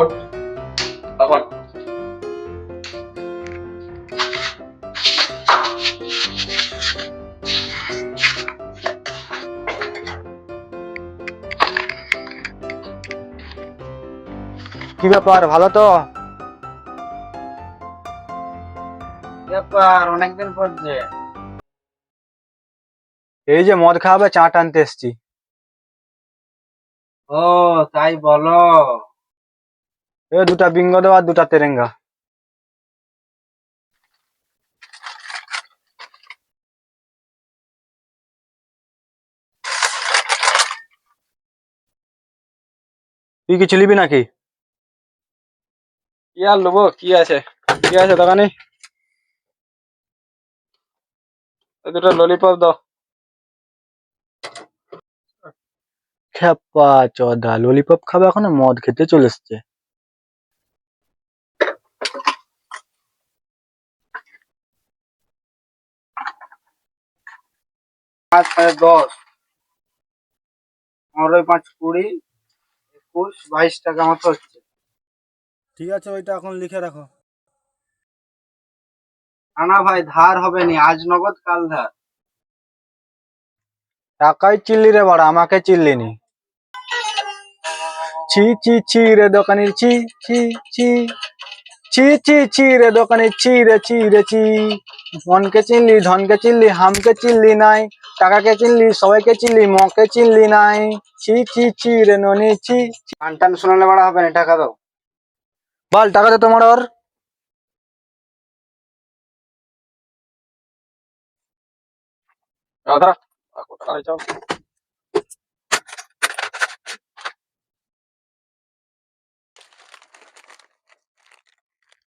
ওঠ, এখন কি ব্যাপার, ভালো তো? ব্যাপার অনেকদিন পর যে। এই যে মদ খাওয়াবে, চা টানতে এসছি। ও তাই বলো। এ দুটা বিঙ্গো দাও আর দুটা তেরেঙ্গা। তুই কিছু নিবি নাকি? কি আর নেবো, কি আছে দোকানে? এই দুটো ললিপপ দাও। খেপা চোদা, ললিপপ খাবে এখনো, মদ খেতে চলে এসছে। পাঁচ পাঁচ 10, 15 5 20, 21 22 টাকা মতো হচ্ছে। ঠিক আছে, ওইটা এখন লিখে রাখো। না না ভাই, ধার হবে নি, আজ নগদ কাল ধার। টাকাই চিল্লি রে বাড়া, আমাকে চিল্লি নি। ছি ছি ছি রে দোকানি, ছি ছি ছি ছি ছি ছি রে দোকানি, ছি রে ছি রে ছি। মনকে চিনলি, ধনকে চিনলি, হামকে চিনলি নাই। টাকাকে চিনলি, সবাইকে চিনলি, মকে চিনলি নাই। ছি ছি ছি রে ননি, ছি। টান টান শোনালে বাড়া হবে না, টাকা দাও। বল টাকা দে তোমার ওর। দাদা, কোথায় যাও?